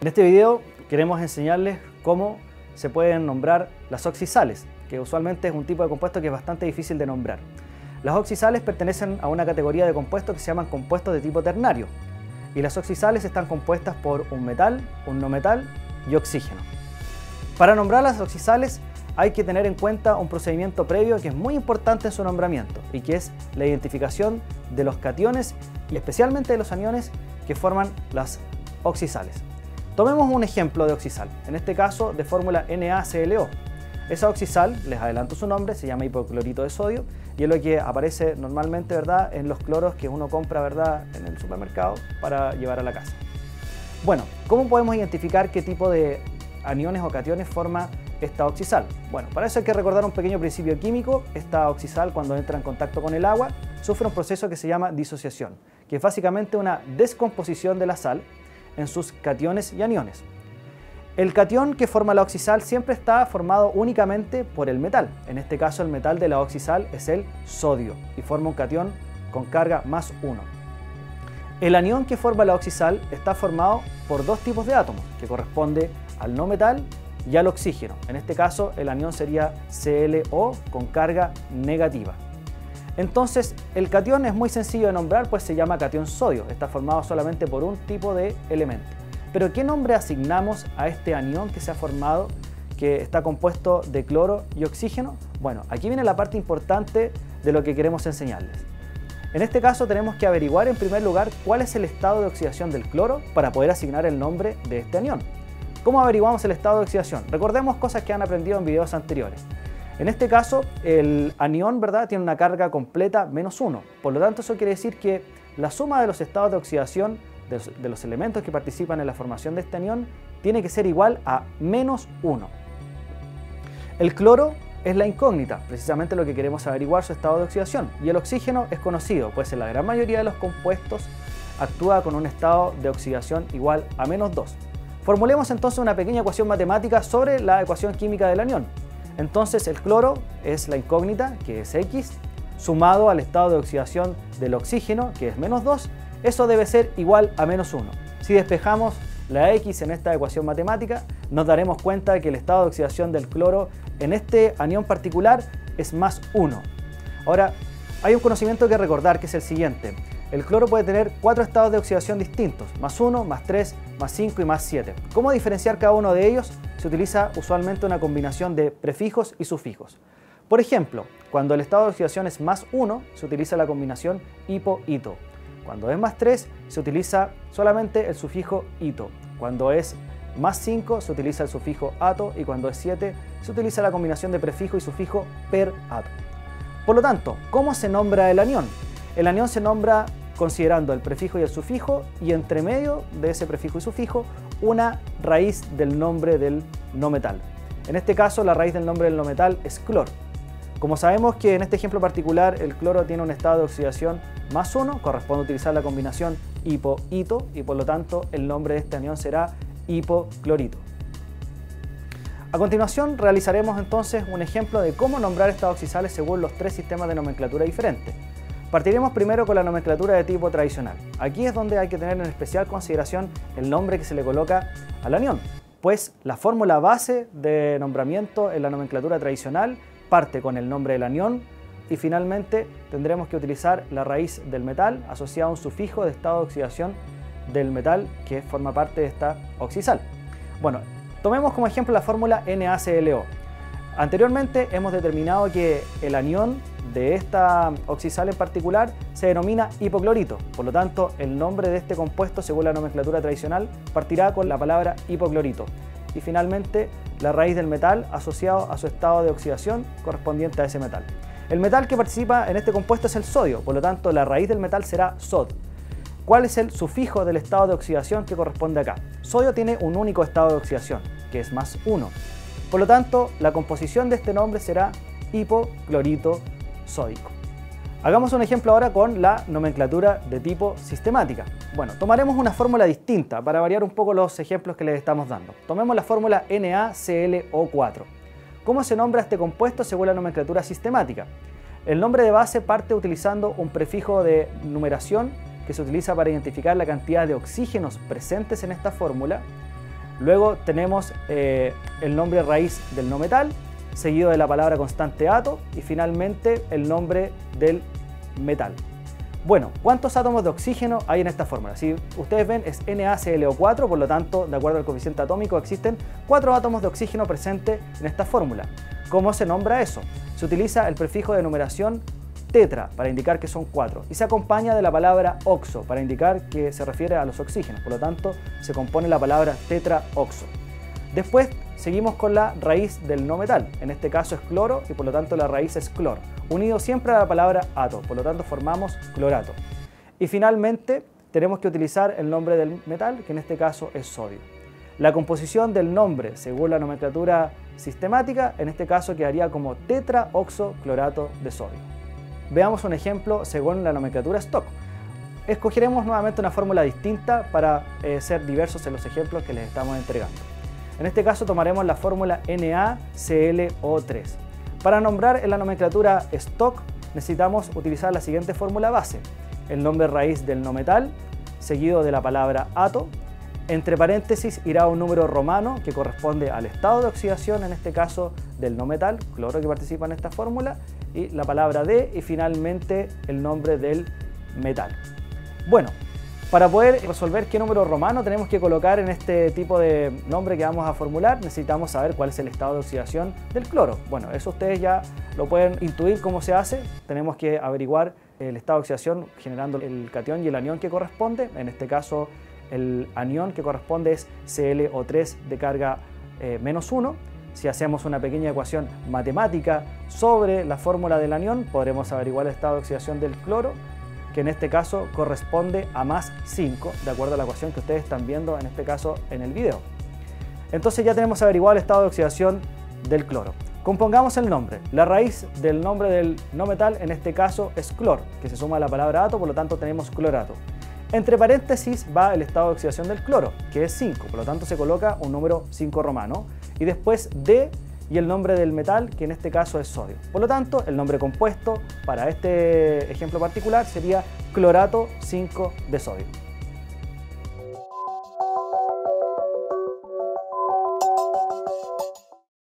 En este video queremos enseñarles cómo se pueden nombrar las oxisales, que usualmente es un tipo de compuesto que es bastante difícil de nombrar. Las oxisales pertenecen a una categoría de compuestos que se llaman compuestos de tipo ternario, y las oxisales están compuestas por un metal, un no metal y oxígeno. Para nombrar las oxisales hay que tener en cuenta un procedimiento previo que es muy importante en su nombramiento y que es la identificación de los cationes y especialmente de los aniones que forman las oxisales. Tomemos un ejemplo de oxisal, en este caso de fórmula NaClO. Esa oxisal, les adelanto su nombre, se llama hipoclorito de sodio y es lo que aparece normalmente, ¿verdad?, en los cloros que uno compra, ¿verdad?, en el supermercado para llevar a la casa. Bueno, ¿cómo podemos identificar qué tipo de aniones o cationes forma esta oxisal? Bueno, para eso hay que recordar un pequeño principio químico. Esta oxisal, cuando entra en contacto con el agua, sufre un proceso que se llama disociación, que es básicamente una descomposición de la sal en sus cationes y aniones. El catión que forma la oxisal siempre está formado únicamente por el metal. En este caso el metal de la oxisal es el sodio y forma un catión con carga +1. El anión que forma la oxisal está formado por dos tipos de átomos, que corresponde al no metal y al oxígeno. En este caso el anión sería ClO con carga negativa. Entonces el catión es muy sencillo de nombrar, pues se llama catión sodio, está formado solamente por un tipo de elemento. Pero ¿qué nombre asignamos a este anión que se ha formado, que está compuesto de cloro y oxígeno? Bueno, aquí viene la parte importante de lo que queremos enseñarles. En este caso tenemos que averiguar en primer lugar cuál es el estado de oxidación del cloro para poder asignar el nombre de este anión. ¿Cómo averiguamos el estado de oxidación? Recordemos cosas que han aprendido en videos anteriores. En este caso, el anión, ¿verdad?, tiene una carga completa -1. Por lo tanto, eso quiere decir que la suma de los estados de oxidación de los elementos que participan en la formación de este anión tiene que ser igual a -1. El cloro es la incógnita, precisamente lo que queremos averiguar su estado de oxidación. Y el oxígeno es conocido, pues en la gran mayoría de los compuestos actúa con un estado de oxidación igual a -2. Formulemos entonces una pequeña ecuación matemática sobre la ecuación química del anión. Entonces el cloro es la incógnita, que es X, sumado al estado de oxidación del oxígeno, que es -2, eso debe ser igual a -1. Si despejamos la X en esta ecuación matemática, nos daremos cuenta de que el estado de oxidación del cloro en este anión particular es +1. Ahora, hay un conocimiento que recordar, que es el siguiente. El cloro puede tener 4 estados de oxidación distintos, +1, +3, +5 y +7. ¿Cómo diferenciar cada uno de ellos? Se utiliza usualmente una combinación de prefijos y sufijos. Por ejemplo, cuando el estado de oxidación es +1, se utiliza la combinación hipo-ito. Cuando es +3, se utiliza solamente el sufijo ito. Cuando es +5, se utiliza el sufijo ato. Y cuando es 7, se utiliza la combinación de prefijo y sufijo per-ato. Por lo tanto, ¿cómo se nombra el anión? El anión se nombra considerando el prefijo y el sufijo, y entre medio de ese prefijo y sufijo, una raíz del nombre del no metal. En este caso, la raíz del nombre del no metal es cloro. Como sabemos que en este ejemplo particular el cloro tiene un estado de oxidación +1, corresponde utilizar la combinación hipo-ito y por lo tanto el nombre de este anión será hipoclorito. A continuación realizaremos entonces un ejemplo de cómo nombrar estas oxisales según los 3 sistemas de nomenclatura diferentes. Partiremos primero con la nomenclatura de tipo tradicional. Aquí es donde hay que tener en especial consideración el nombre que se le coloca al anión, pues la fórmula base de nombramiento en la nomenclatura tradicional parte con el nombre del anión y finalmente tendremos que utilizar la raíz del metal asociada a un sufijo de estado de oxidación del metal que forma parte de esta oxisal. Bueno, tomemos como ejemplo la fórmula NaClO. Anteriormente hemos determinado que el anión de esta oxisal en particular se denomina hipoclorito, por lo tanto el nombre de este compuesto según la nomenclatura tradicional partirá con la palabra hipoclorito y finalmente la raíz del metal asociado a su estado de oxidación correspondiente a ese metal. El metal que participa en este compuesto es el sodio, por lo tanto la raíz del metal será sod. ¿Cuál es el sufijo del estado de oxidación que corresponde acá? Sodio tiene un único estado de oxidación, que es +1. Por lo tanto, la composición de este nombre será hipoclorito sódico. Hagamos un ejemplo ahora con la nomenclatura de tipo sistemática. Bueno, tomaremos una fórmula distinta para variar un poco los ejemplos que les estamos dando. Tomemos la fórmula NaClO4. ¿Cómo se nombra este compuesto según la nomenclatura sistemática? El nombre de base parte utilizando un prefijo de numeración que se utiliza para identificar la cantidad de oxígenos presentes en esta fórmula Luego tenemos el nombre raíz del no metal, seguido de la palabra constante ato y finalmente el nombre del metal. Bueno, ¿cuántos átomos de oxígeno hay en esta fórmula? Si ustedes ven es NaClO4, por lo tanto, de acuerdo al coeficiente atómico, existen 4 átomos de oxígeno presentes en esta fórmula. ¿Cómo se nombra eso? Se utiliza el prefijo de numeración tetra para indicar que son 4 y se acompaña de la palabra oxo para indicar que se refiere a los oxígenos, por lo tanto se compone la palabra tetraoxo. Después seguimos con la raíz del no metal, en este caso es cloro y por lo tanto la raíz es clor, unido siempre a la palabra ato, por lo tanto formamos clorato. Y finalmente tenemos que utilizar el nombre del metal, que en este caso es sodio. La composición del nombre, según la nomenclatura sistemática, en este caso quedaría como tetraoxoclorato de sodio. Veamos un ejemplo según la nomenclatura Stock. Escogeremos nuevamente una fórmula distinta para ser diversos en los ejemplos que les estamos entregando. En este caso tomaremos la fórmula NaClO3. Para nombrar en la nomenclatura Stock necesitamos utilizar la siguiente fórmula base. El nombre raíz del no metal, seguido de la palabra ato. Entre paréntesis irá un número romano que corresponde al estado de oxidación, en este caso del no metal, cloro que participa en esta fórmula, y la palabra de y finalmente el nombre del metal. Bueno, para poder resolver qué número romano tenemos que colocar en este tipo de nombre que vamos a formular, necesitamos saber cuál es el estado de oxidación del cloro. Bueno, eso ustedes ya lo pueden intuir cómo se hace. Tenemos que averiguar el estado de oxidación generando el catión y el anión que corresponde. En este caso, el anión que corresponde es ClO3 de carga -1. Si hacemos una pequeña ecuación matemática sobre la fórmula del anión, podremos averiguar el estado de oxidación del cloro, que en este caso corresponde a +5, de acuerdo a la ecuación que ustedes están viendo en este caso en el video. Entonces ya tenemos averiguado el estado de oxidación del cloro. Compongamos el nombre. La raíz del nombre del no metal en este caso es clor, que se suma a la palabra ato, por lo tanto tenemos clorato. Entre paréntesis va el estado de oxidación del cloro, que es 5, por lo tanto se coloca un número 5 romano, y después D y el nombre del metal, que en este caso es sodio. Por lo tanto, el nombre compuesto para este ejemplo particular sería clorato 5 de sodio.